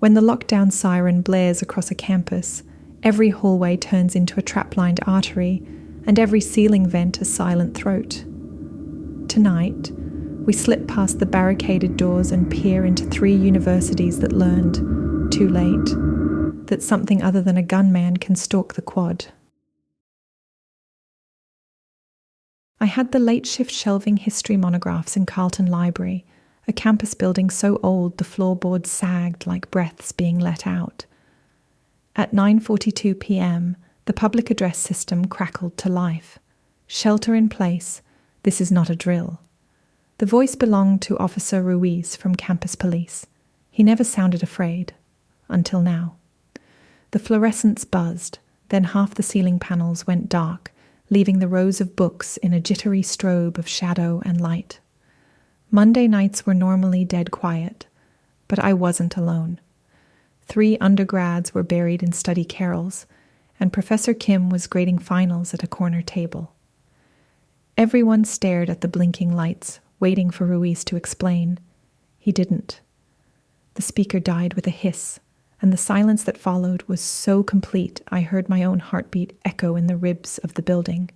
When the lockdown siren blares across a campus, every hallway turns into a trap-lined artery, and every ceiling vent a silent throat. Tonight, we slip past the barricaded doors and peer into 3 universities that learned, too late, that something other than a gunman can stalk the quad. I had the late-shift shelving history monographs in Carlton Library, a campus building so old the floorboards sagged like breaths being let out. At 9:42 p.m., the public address system crackled to life. Shelter in place, this is not a drill. The voice belonged to Officer Ruiz from campus police. He never sounded afraid, until now. The fluorescents buzzed, then half the ceiling panels went dark, leaving the rows of books in a jittery strobe of shadow and light. Monday nights were normally dead quiet, but I wasn't alone. 3 undergrads were buried in study carols, and Professor Kim was grading finals at a corner table. Everyone stared at the blinking lights, waiting for Ruiz to explain. He didn't. The speaker died with a hiss, and the silence that followed was so complete I heard my own heartbeat echo in the ribs of the building.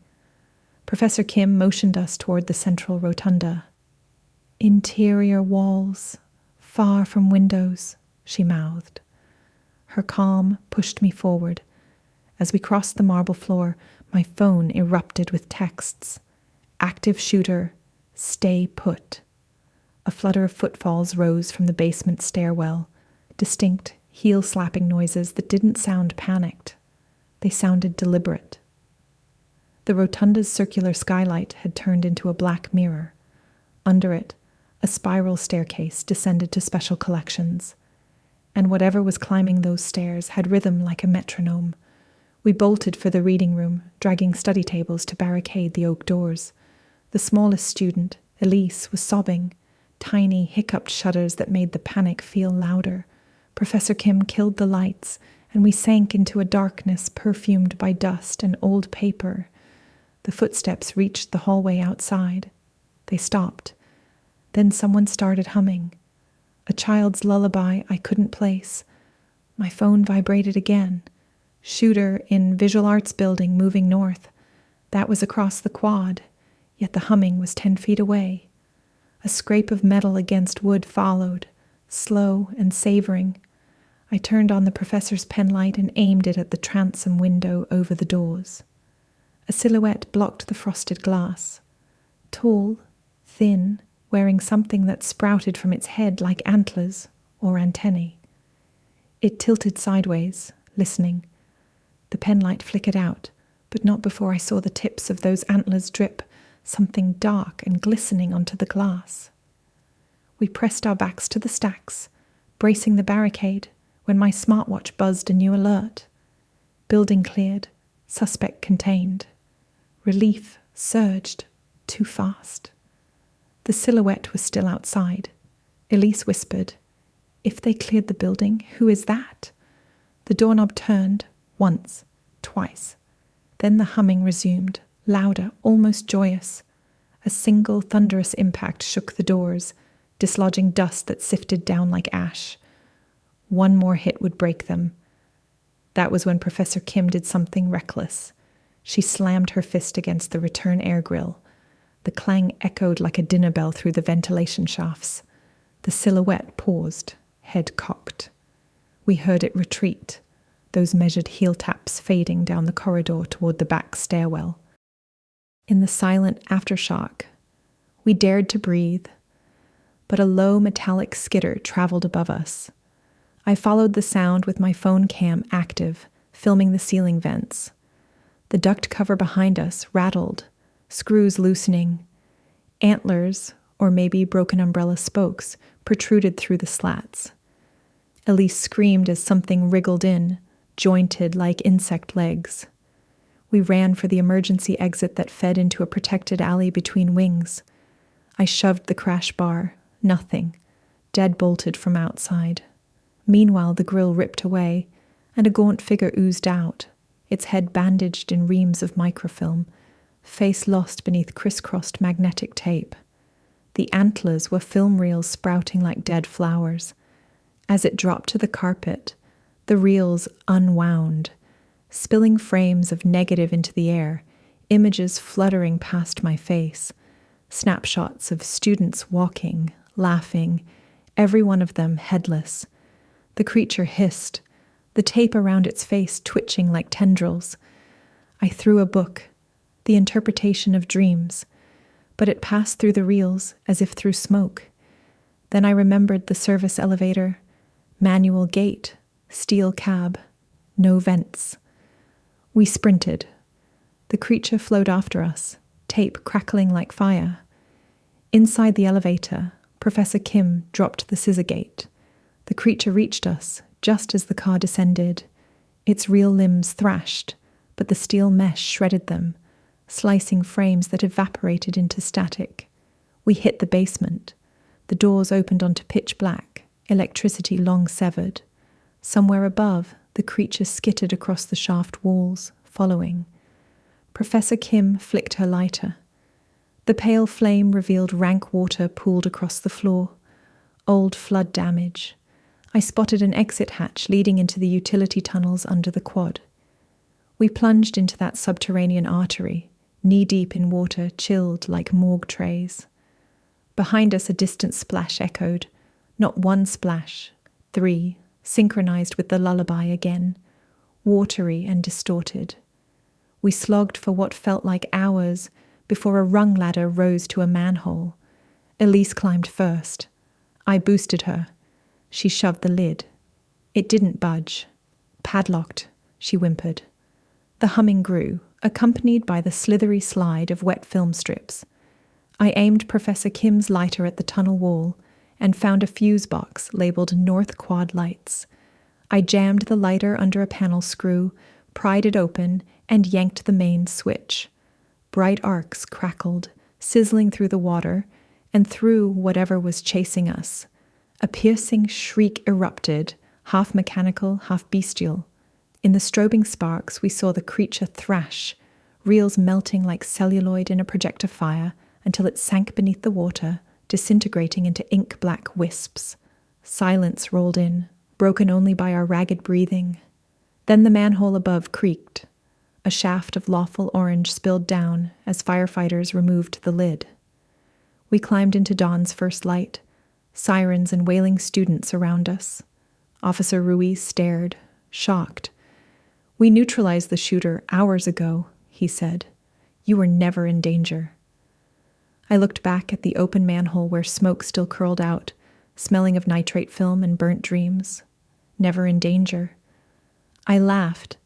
Professor Kim motioned us toward the central rotunda. "Interior walls, far from windows," she mouthed. Her calm pushed me forward. As we crossed the marble floor, my phone erupted with texts. "Active shooter, stay put." A flutter of footfalls rose from the basement stairwell, distinct, heel-slapping noises that didn't sound panicked. They sounded deliberate. The rotunda's circular skylight had turned into a black mirror. Under it, a spiral staircase descended to special collections. And whatever was climbing those stairs had rhythm like a metronome. We bolted for the reading room, dragging study tables to barricade the oak doors. The smallest student, Elise, was sobbing, tiny, hiccuped shudders that made the panic feel louder. Professor Kim killed the lights, and we sank into a darkness perfumed by dust and old paper. The footsteps reached the hallway outside. They stopped. Then someone started humming. A child's lullaby I couldn't place. My phone vibrated again. Shooter in Visual Arts Building moving north. That was across the quad, yet the humming was 10 feet away. A scrape of metal against wood followed, slow and savoring. I turned on the professor's penlight and aimed it at the transom window over the doors. A silhouette blocked the frosted glass. Tall, thin, wearing something that sprouted from its head like antlers or antennae. It tilted sideways, listening. The penlight flickered out, but not before I saw the tips of those antlers drip, something dark and glistening onto the glass. We pressed our backs to the stacks, bracing the barricade, when my smartwatch buzzed a new alert. Building cleared, suspect contained. Relief surged, too fast. The silhouette was still outside. Elise whispered, "If they cleared the building, who is that?" The doorknob turned, once, twice. Then the humming resumed, louder, almost joyous. A single thunderous impact shook the doors, dislodging dust that sifted down like ash. One more hit would break them. That was when Professor Kim did something reckless. She slammed her fist against the return air grill. The clang echoed like a dinner bell through the ventilation shafts. The silhouette paused, head cocked. We heard it retreat, those measured heel taps fading down the corridor toward the back stairwell. In the silent aftershock, we dared to breathe, but a low metallic skitter traveled above us. I followed the sound with my phone cam active, filming the ceiling vents. The duct cover behind us rattled, screws loosening. Antlers, or maybe broken umbrella spokes, protruded through the slats. Elise screamed as something wriggled in, jointed like insect legs. We ran for the emergency exit that fed into a protected alley between wings. I shoved the crash bar. Nothing. Dead-bolted from outside. Meanwhile, the grill ripped away, and a gaunt figure oozed out, its head bandaged in reams of microfilm, face lost beneath crisscrossed magnetic tape. The antlers were film reels sprouting like dead flowers. As it dropped to the carpet, the reels unwound, spilling frames of negative into the air, images fluttering past my face, snapshots of students walking, laughing, every one of them headless. The creature hissed, the tape around its face twitching like tendrils. I threw a book, The Interpretation of Dreams, but it passed through the reels as if through smoke. Then I remembered the service elevator, manual gate, steel cab, no vents. We sprinted. The creature flowed after us, tape crackling like fire. Inside the elevator, Professor Kim dropped the scissor gate. The creature reached us just as the car descended. Its real limbs thrashed, but the steel mesh shredded them, slicing frames that evaporated into static. We hit the basement. The doors opened onto pitch black, electricity long severed. Somewhere above, the creature skittered across the shaft walls, following. Professor Kim flicked her lighter. The pale flame revealed rank water pooled across the floor. Old flood damage. I spotted an exit hatch leading into the utility tunnels under the quad. We plunged into that subterranean artery, knee-deep in water chilled like morgue trays. Behind us a distant splash echoed. Not one splash, 3, synchronized with the lullaby again, watery and distorted. We slogged for what felt like hours before a rung ladder rose to a manhole. Elise climbed first. I boosted her. She shoved the lid. It didn't budge. Padlocked, she whimpered. The humming grew, accompanied by the slithery slide of wet film strips. I aimed Professor Kim's lighter at the tunnel wall and found a fuse box labeled North Quad Lights. I jammed the lighter under a panel screw, pried it open, and yanked the main switch. Bright arcs crackled, sizzling through the water and through whatever was chasing us. A piercing shriek erupted, half mechanical, half bestial. In the strobing sparks, we saw the creature thrash, reels melting like celluloid in a projector fire until it sank beneath the water, disintegrating into ink-black wisps. Silence rolled in, broken only by our ragged breathing. Then the manhole above creaked. A shaft of lawful orange spilled down as firefighters removed the lid. We climbed into dawn's first light, sirens and wailing students around us. Officer Ruiz stared, shocked. "We neutralized the shooter hours ago," he said. "You were never in danger." I looked back at the open manhole where smoke still curled out, smelling of nitrate film and burnt dreams. Never in danger. I laughed,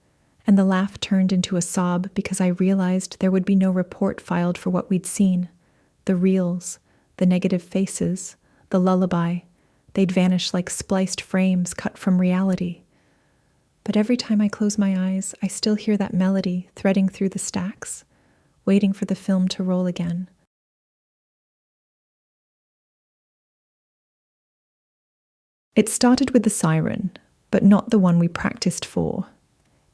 and the laugh turned into a sob because I realized there would be no report filed for what we'd seen. The reels, the negative faces, the lullaby, they'd vanish like spliced frames cut from reality. But every time I close my eyes, I still hear that melody threading through the stacks, waiting for the film to roll again. It started with the siren, but not the one we practiced for.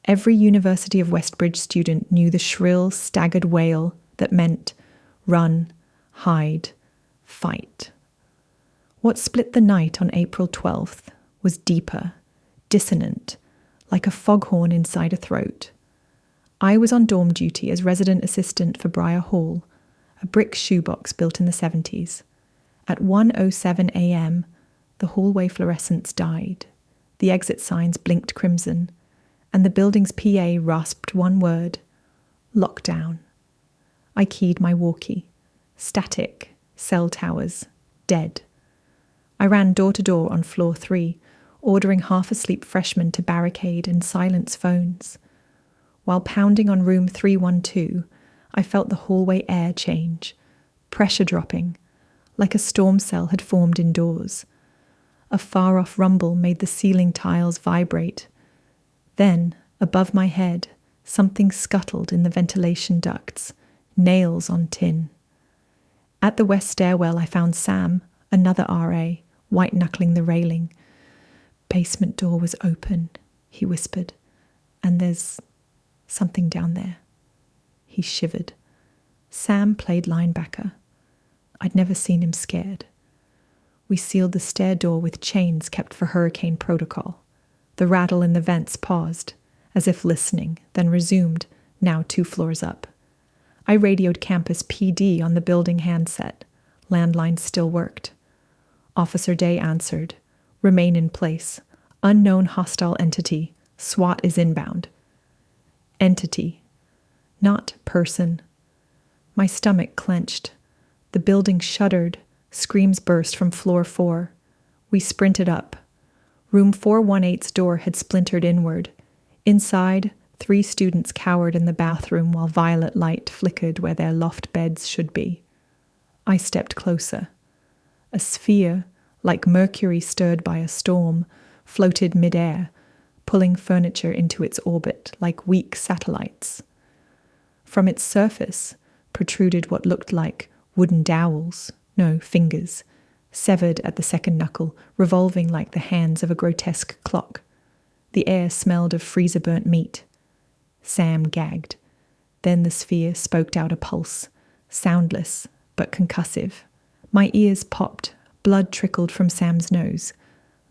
Every University of Westbridge student knew the shrill, staggered wail that meant run, hide, fight. What split the night on April 12th was deeper, dissonant, like a foghorn inside a throat. I was on dorm duty as resident assistant for Briar Hall, a brick shoebox built in the 70s. At 1:07 a.m., the hallway fluorescents died. The exit signs blinked crimson, and the building's PA rasped one word: lockdown. I keyed my walkie. Static, cell towers, dead. I ran door to door on floor 3, ordering half-asleep freshmen to barricade and silence phones. While pounding on room 312, I felt the hallway air change, pressure dropping, like a storm cell had formed indoors. A far-off rumble made the ceiling tiles vibrate. Then, above my head, something scuttled in the ventilation ducts, nails on tin. At the west stairwell I found Sam, another RA, white-knuckling the railing. "Basement door was open," he whispered, "and there's something down there." He shivered. Sam played linebacker. I'd never seen him scared. We sealed the stair door with chains kept for hurricane protocol. The rattle in the vents paused, as if listening, then resumed, now 2 floors up. I radioed campus PD on the building handset. Landline still worked. Officer Day answered. Remain in place. Unknown hostile entity. SWAT is inbound. Entity. Not person. My stomach clenched. The building shuddered. Screams burst from floor 4. We sprinted up. Room 418's door had splintered inward. Inside, 3 students cowered in the bathroom while violet light flickered where their loft beds should be. I stepped closer. A sphere, like mercury stirred by a storm, floated midair, pulling furniture into its orbit like weak satellites. From its surface protruded what looked like wooden dowels, no, fingers, severed at the second knuckle, revolving like the hands of a grotesque clock. The air smelled of freezer-burnt meat. Sam gagged. Then the sphere spoke out a pulse, soundless but concussive. My ears popped. Blood trickled from Sam's nose.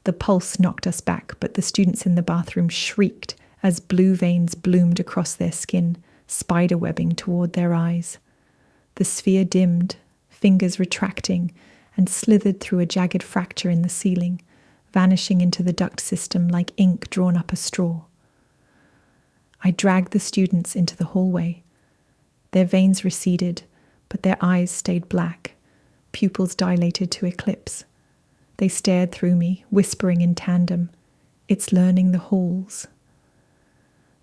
The pulse knocked us back, but the students in the bathroom shrieked as blue veins bloomed across their skin, spiderwebbing toward their eyes. The sphere dimmed, fingers retracting, and slithered through a jagged fracture in the ceiling, vanishing into the duct system like ink drawn up a straw. I dragged the students into the hallway. Their veins receded, but their eyes stayed black, pupils dilated to eclipse. They stared through me, whispering in tandem, "It's learning the halls."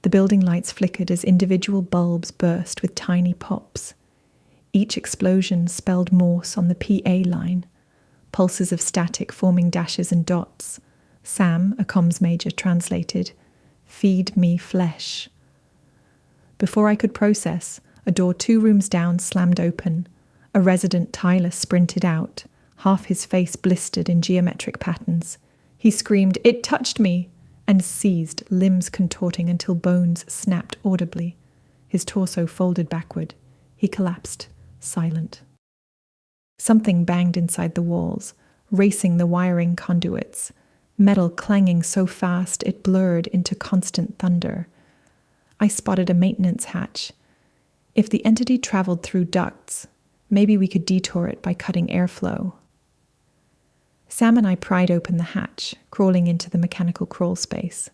The building lights flickered as individual bulbs burst with tiny pops. Each explosion spelled Morse on the PA line, pulses of static forming dashes and dots. Sam, a comms major, translated, "Feed me flesh." Before I could process, a door 2 rooms down slammed open. A resident Tyler sprinted out, half his face blistered in geometric patterns. He screamed, "It touched me!" and seized, limbs contorting until bones snapped audibly. His torso folded backward. He collapsed, silent. Something banged inside the walls, racing the wiring conduits, metal clanging so fast it blurred into constant thunder. I spotted a maintenance hatch. If the entity traveled through ducts, maybe we could detour it by cutting airflow. Sam and I pried open the hatch, crawling into the mechanical crawl space.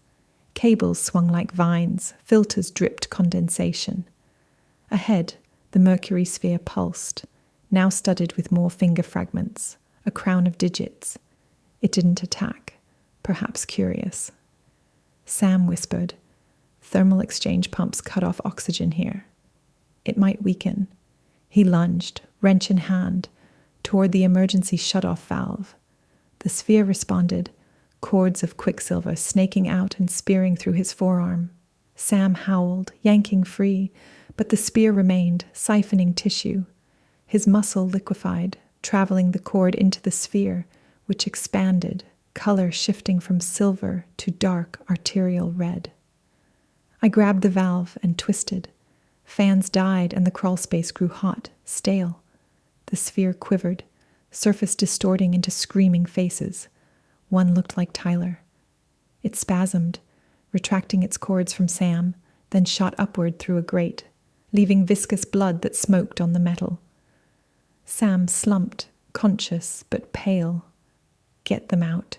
Cables swung like vines, filters dripped condensation. Ahead, the mercury sphere pulsed, now studded with more finger fragments, a crown of digits. It didn't attack, perhaps curious. Sam whispered, "Thermal exchange pumps cut off oxygen here. It might weaken." He lunged, wrench in hand, toward the emergency shut-off valve. The sphere responded, cords of quicksilver snaking out and spearing through his forearm. Sam howled, yanking free, but the spear remained, siphoning tissue. His muscle liquefied, traveling the cord into the sphere, which expanded, color shifting from silver to dark arterial red. I grabbed the valve and twisted. Fans died and the crawl space grew hot, stale. The sphere quivered, surface distorting into screaming faces. One looked like Tyler. It spasmed, retracting its cords from Sam, then shot upward through a grate, leaving viscous blood that smoked on the metal. Sam slumped, conscious but pale. "Get them out,"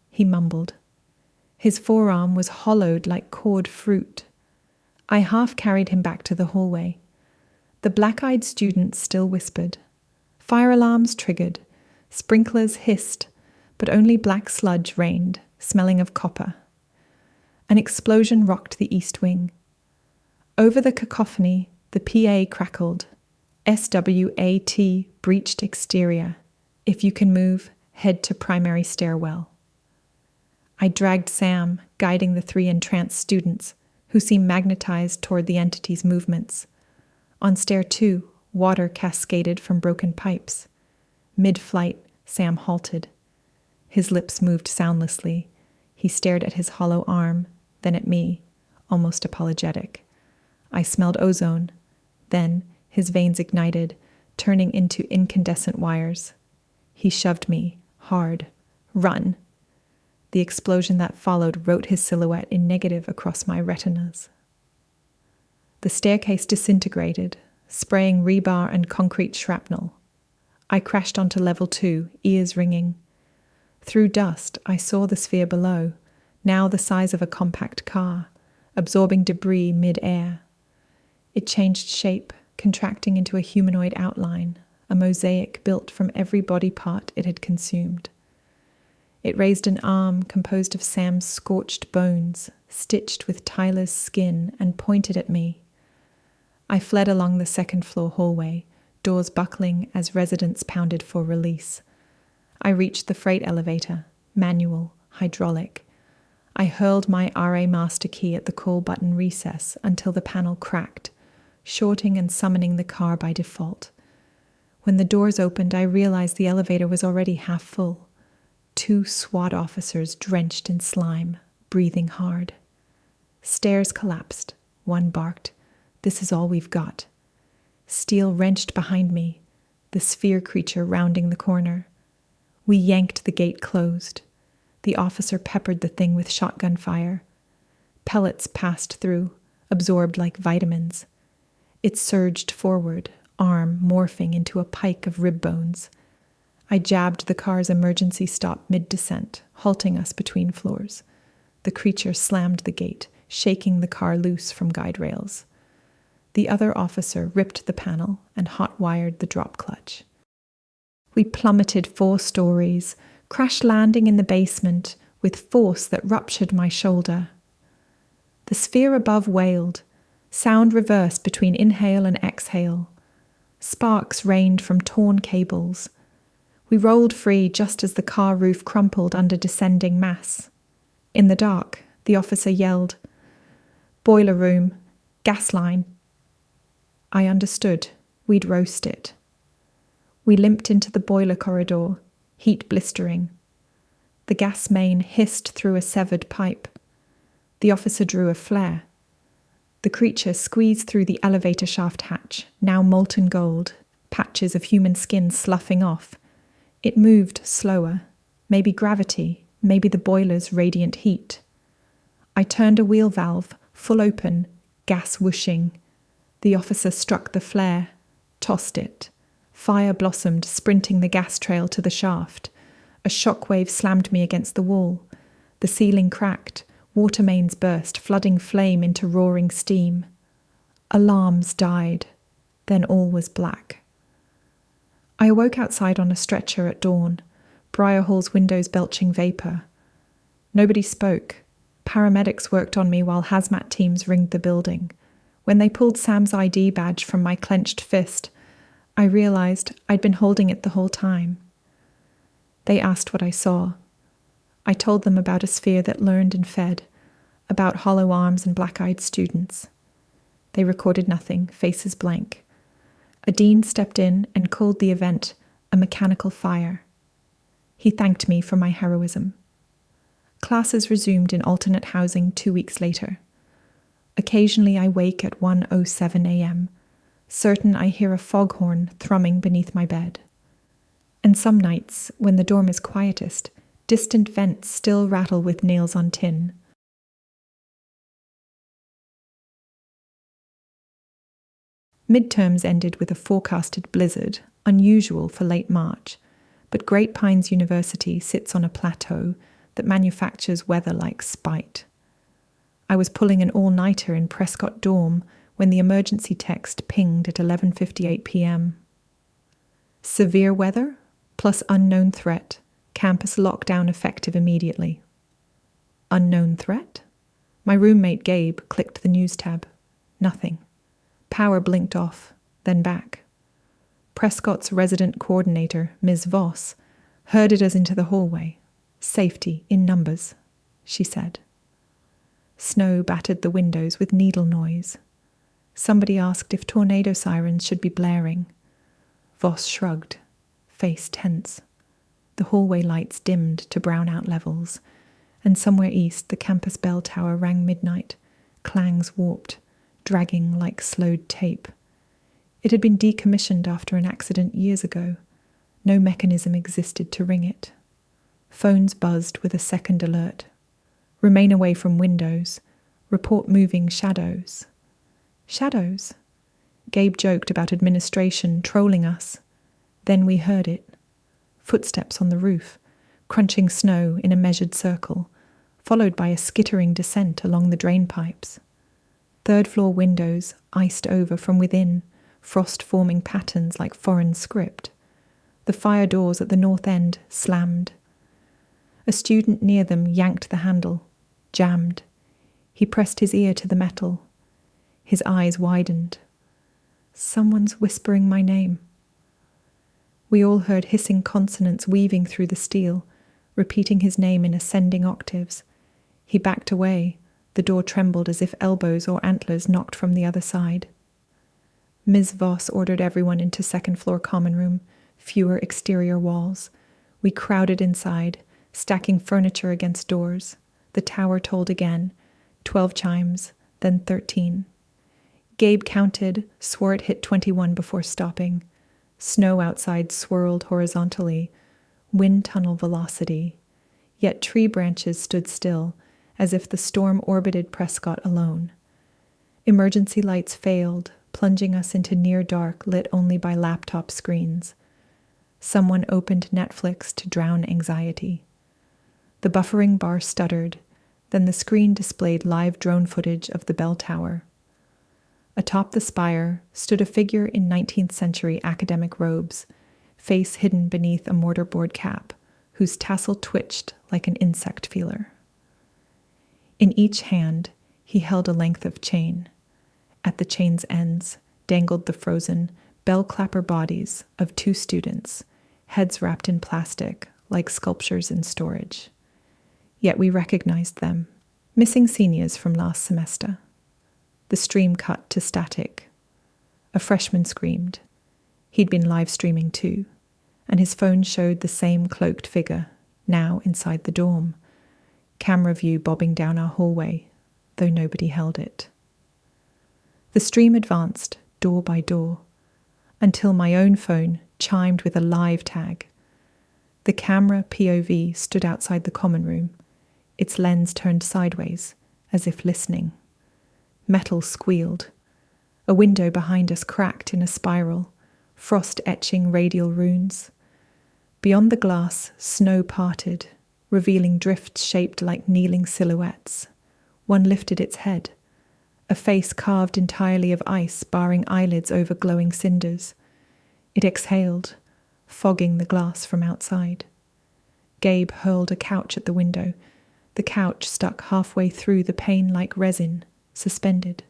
he mumbled. His forearm was hollowed like cored fruit. I half carried him back to the hallway. The black-eyed student still whispered. Fire alarms triggered. Sprinklers hissed, but only black sludge rained, smelling of copper. An explosion rocked the east wing. Over the cacophony, the PA crackled. SWAT breached exterior. If you can move, head to primary stairwell. I dragged Sam, guiding the 3 entranced students, who seemed magnetized toward the entity's movements. On stair 2, water cascaded from broken pipes. Mid-flight, Sam halted. His lips moved soundlessly. He stared at his hollow arm, then at me, almost apologetic. I smelled ozone. Then his veins ignited, turning into incandescent wires. He shoved me, hard. Run. The explosion that followed wrote his silhouette in negative across my retinas. The staircase disintegrated, spraying rebar and concrete shrapnel. I crashed onto level 2, ears ringing. Through dust, I saw the sphere below, now the size of a compact car, absorbing debris mid-air. It changed shape, contracting into a humanoid outline, a mosaic built from every body part it had consumed. It raised an arm composed of Sam's scorched bones, stitched with Tyler's skin, and pointed at me. I fled along the second-floor hallway, doors buckling as residents pounded for release. I reached the freight elevator, manual, hydraulic. I hurled my RA master key at the call button recess until the panel cracked, shorting and summoning the car by default. When the doors opened, I realized the elevator was already half full. 2 SWAT officers drenched in slime, breathing hard. Stairs collapsed. One barked, "This is all we've got." Steel wrenched behind me, the sphere creature rounding the corner. We yanked the gate closed. The officer peppered the thing with shotgun fire. Pellets passed through, absorbed like vitamins. It surged forward, arm morphing into a pike of rib bones. I jabbed the car's emergency stop mid-descent, halting us between floors. The creature slammed the gate, shaking the car loose from guide rails. The other officer ripped the panel and hot-wired the drop clutch. We plummeted 4 stories, crash landing in the basement with force that ruptured my shoulder. The sphere above wailed, sound reversed between inhale and exhale. Sparks rained from torn cables. We rolled free just as the car roof crumpled under descending mass. In the dark, the officer yelled, "Boiler room, gas line." I understood. We'd roast it. We limped into the boiler corridor, heat blistering. The gas main hissed through a severed pipe. The officer drew a flare. The creature squeezed through the elevator shaft hatch, now molten gold, patches of human skin sloughing off. It moved slower. Maybe gravity, maybe the boiler's radiant heat. I turned a wheel valve, full open, gas whooshing. The officer struck the flare, tossed it. Fire blossomed, sprinting the gas trail to the shaft. A shockwave slammed me against the wall. The ceiling cracked. Water mains burst, flooding flame into roaring steam. Alarms died. Then all was black. I awoke outside on a stretcher at dawn, Briar Hall's windows belching vapor. Nobody spoke. Paramedics worked on me while hazmat teams ringed the building. When they pulled Sam's ID badge from my clenched fist, I realized I'd been holding it the whole time. They asked what I saw. I told them about a sphere that learned and fed, about hollow arms and black-eyed students. They recorded nothing, faces blank. A dean stepped in and called the event a mechanical fire. He thanked me for my heroism. Classes resumed in alternate housing 2 weeks later. Occasionally I wake at 1:07 a.m., certain I hear a foghorn thrumming beneath my bed. And some nights, when the dorm is quietest, distant vents still rattle with nails on tin. Midterms ended with a forecasted blizzard, unusual for late March, but Great Pines University sits on a plateau that manufactures weather like spite. I was pulling an all-nighter in Prescott dorm when the emergency text pinged at 11:58 p.m. Severe weather plus unknown threat. Campus lockdown effective immediately. Unknown threat? My roommate Gabe clicked the news tab. Nothing. Power blinked off, then back. Prescott's resident coordinator, Ms. Voss, herded us into the hallway. Safety in numbers, she said. Snow battered the windows with needle noise. Somebody asked if tornado sirens should be blaring. Voss shrugged, face tense. The hallway lights dimmed to brownout levels, and somewhere east the campus bell tower rang midnight, clangs warped, dragging like slowed tape. It had been decommissioned after an accident years ago. No mechanism existed to ring it. Phones buzzed with a second alert. Remain away from windows. Report moving shadows. Shadows? Gabe joked about administration trolling us. Then we heard it. Footsteps on the roof, crunching snow in a measured circle, followed by a skittering descent along the drain pipes. Third-floor windows iced over from within, frost forming patterns like foreign script. The fire doors at the north end slammed. A student near them yanked the handle, jammed. He pressed his ear to the metal. His eyes widened. Someone's whispering my name. We all heard hissing consonants weaving through the steel, repeating his name in ascending octaves. He backed away. The door trembled as if elbows or antlers knocked from the other side. Ms. Voss ordered everyone into second-floor common room, fewer exterior walls. We crowded inside, stacking furniture against doors. The tower tolled again, 12 chimes, then 13. Gabe counted, swore it hit 21 before stopping. Snow outside swirled horizontally, wind tunnel velocity. Yet tree branches stood still, as if the storm orbited Prescott alone. Emergency lights failed, plunging us into near dark lit only by laptop screens. Someone opened Netflix to drown anxiety. The buffering bar stuttered, then the screen displayed live drone footage of the bell tower. Atop the spire stood a figure in 19th century academic robes, face hidden beneath a mortarboard cap, whose tassel twitched like an insect feeler. In each hand, he held a length of chain. At the chain's ends dangled the frozen, bell-clapper bodies of 2 students, heads wrapped in plastic like sculptures in storage. Yet we recognized them, missing seniors from last semester. The stream cut to static. A freshman screamed. He'd been live streaming too, and his phone showed the same cloaked figure, now inside the dorm. Camera view bobbing down our hallway, though nobody held it. The stream advanced, door by door, until my own phone chimed with a live tag. The camera POV stood outside the common room, its lens turned sideways, as if listening. Metal squealed. A window behind us cracked in a spiral, frost etching radial runes. Beyond the glass, snow parted, revealing drifts shaped like kneeling silhouettes. One lifted its head, a face carved entirely of ice barring eyelids over glowing cinders. It exhaled, fogging the glass from outside. Gabe hurled a couch at the window, the couch stuck halfway through the pane-like resin, suspended.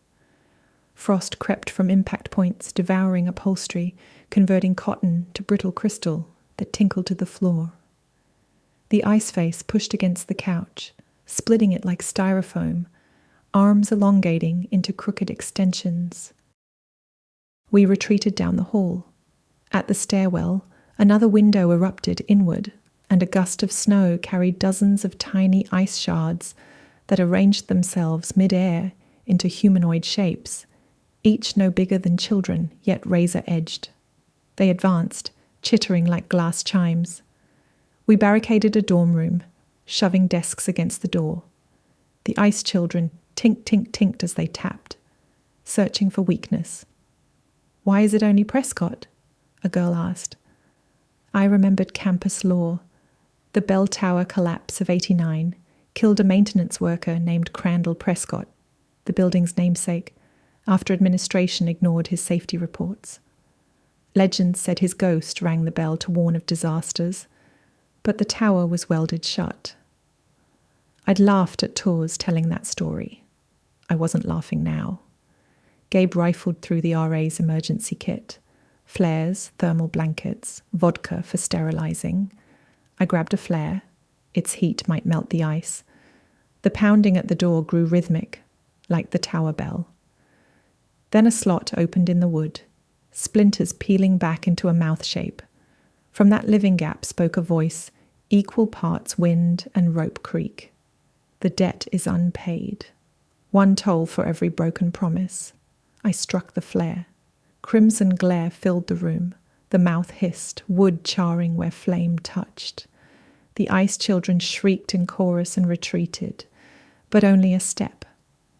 Frost crept from impact points, devouring upholstery, converting cotton to brittle crystal that tinkled to the floor. The ice face pushed against the couch, splitting it like styrofoam, arms elongating into crooked extensions. We retreated down the hall. At the stairwell, another window erupted inward, and a gust of snow carried dozens of tiny ice shards that arranged themselves mid-air into humanoid shapes, each no bigger than children, yet razor-edged. They advanced, chittering like glass chimes. We barricaded a dorm room, shoving desks against the door. The ice children tink-tink-tinked as they tapped, searching for weakness. "Why is it only Prescott?" a girl asked. I remembered campus lore. The bell tower collapse of '89 killed a maintenance worker named Crandall Prescott, the building's namesake, after administration ignored his safety reports. Legends said his ghost rang the bell to warn of disasters, but the tower was welded shut. I'd laughed at tours telling that story. I wasn't laughing now. Gabe rifled through the RA's emergency kit. Flares, thermal blankets, vodka for sterilizing. I grabbed a flare. Its heat might melt the ice. The pounding at the door grew rhythmic, like the tower bell. Then a slot opened in the wood, splinters peeling back into a mouth shape. From that living gap spoke a voice, equal parts wind and rope creak. The debt is unpaid. One toll for every broken promise. I struck the flare. Crimson glare filled the room. The mouth hissed, wood charring where flame touched. The ice children shrieked in chorus and retreated, but only a step.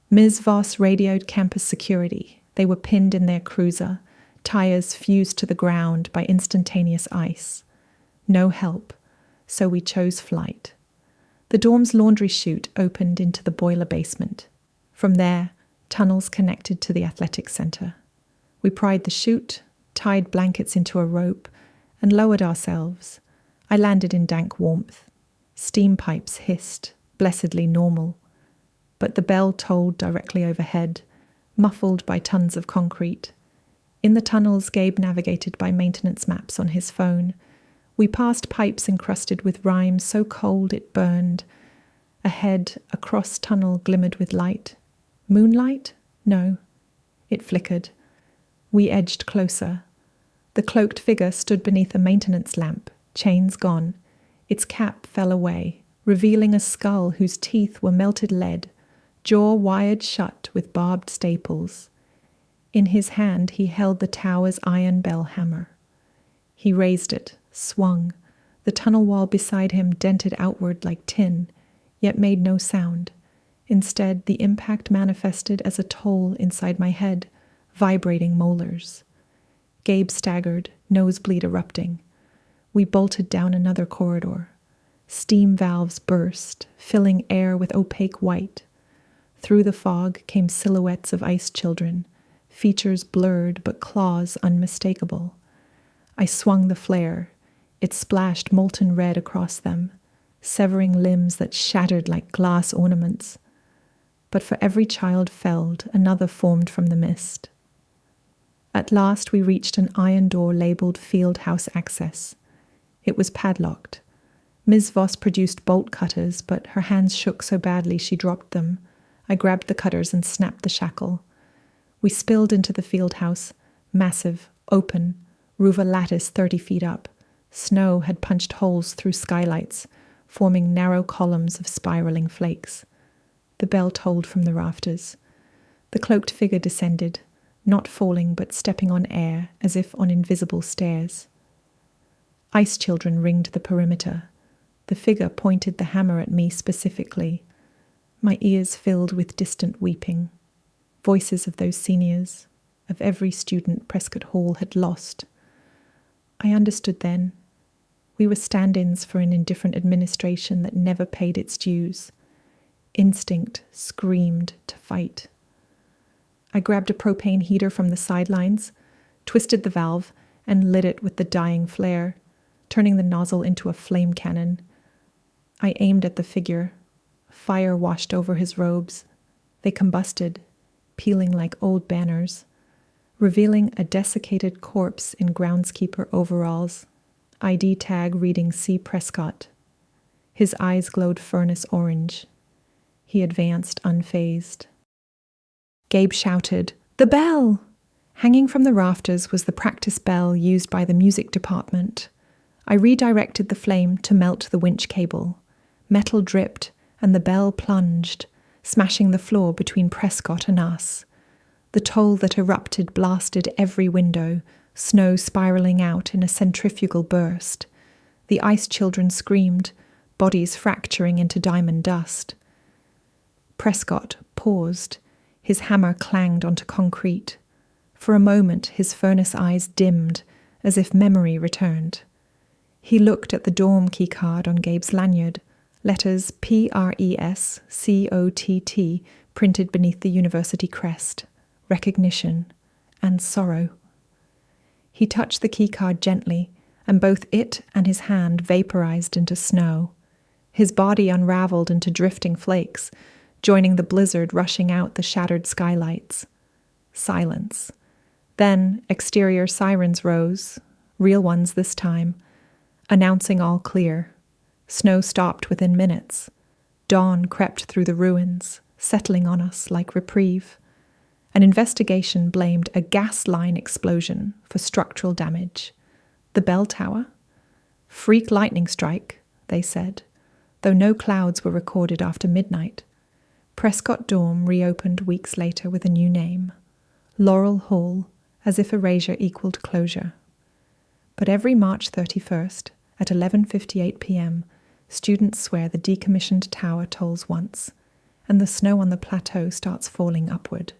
Ms. Voss radioed campus security. They were pinned in their cruiser, tires fused to the ground by instantaneous ice. No help, so we chose flight. The dorm's laundry chute opened into the boiler basement. From there, tunnels connected to the athletic center. We pried the chute, tied blankets into a rope, and lowered ourselves. I landed in dank warmth. Steam pipes hissed, blessedly normal. But the bell tolled directly overhead, muffled by tons of concrete. In the tunnels, Gabe navigated by maintenance maps on his phone. We passed pipes encrusted with rime so cold it burned. Ahead, a cross tunnel glimmered with light. Moonlight? No. It flickered. We edged closer. The cloaked figure stood beneath a maintenance lamp, chains gone. Its cap fell away, revealing a skull whose teeth were melted lead, jaw wired shut with barbed staples. In his hand he held the tower's iron bell hammer. He raised it, swung. The tunnel wall beside him dented outward like tin, yet made no sound. Instead, the impact manifested as a toll inside my head, vibrating molars. Gabe staggered, nosebleed erupting. We bolted down another corridor. Steam valves burst, filling air with opaque white. Through the fog came silhouettes of ice children, features blurred but claws unmistakable. I swung the flare. It splashed molten red across them, severing limbs that shattered like glass ornaments. But for every child felled, another formed from the mist. At last we reached an iron door labeled Field House Access. It was padlocked. Ms. Voss produced bolt cutters, but her hands shook so badly she dropped them. I grabbed the cutters and snapped the shackle. We spilled into the field house, massive, open, roof lattice 30 feet up. Snow had punched holes through skylights, forming narrow columns of spiraling flakes. The bell tolled from the rafters. The cloaked figure descended, not falling but stepping on air as if on invisible stairs. Ice children ringed the perimeter. The figure pointed the hammer at me specifically. My ears filled with distant weeping. Voices of those seniors, of every student Prescott Hall had lost. I understood then. We were stand-ins for an indifferent administration that never paid its dues. Instinct screamed to fight. I grabbed a propane heater from the sidelines, twisted the valve, and lit it with the dying flare, turning the nozzle into a flame cannon. I aimed at the figure. Fire washed over his robes. They combusted, peeling like old banners, revealing a desiccated corpse in groundskeeper overalls, ID tag reading C. Prescott. His eyes glowed furnace orange. He advanced unfazed. Gabe shouted, "The bell!" Hanging from the rafters was the practice bell used by the music department. I redirected the flame to melt the winch cable. Metal dripped, and the bell plunged, smashing the floor between Prescott and us. The toll that erupted blasted every window, snow spiraling out in a centrifugal burst. The ice children screamed, bodies fracturing into diamond dust. Prescott paused. His hammer clanged onto concrete. For a moment, his furnace eyes dimmed, as if memory returned. He looked at the dorm keycard on Gabe's lanyard, letters PRESCOTT printed beneath the university crest, recognition and sorrow. He touched the keycard gently, and both it and his hand vaporized into snow. His body unraveled into drifting flakes, joining the blizzard rushing out the shattered skylights. Silence. Then exterior sirens rose, real ones this time, announcing all clear. Snow stopped within minutes. Dawn crept through the ruins, settling on us like reprieve. An investigation blamed a gas line explosion for structural damage. The bell tower? Freak lightning strike, they said, though no clouds were recorded after midnight. Prescott Dorm reopened weeks later with a new name, Laurel Hall, as if erasure equaled closure. But every March 31st, at 11:58 p.m., students swear the decommissioned tower tolls once, and the snow on the plateau starts falling upward.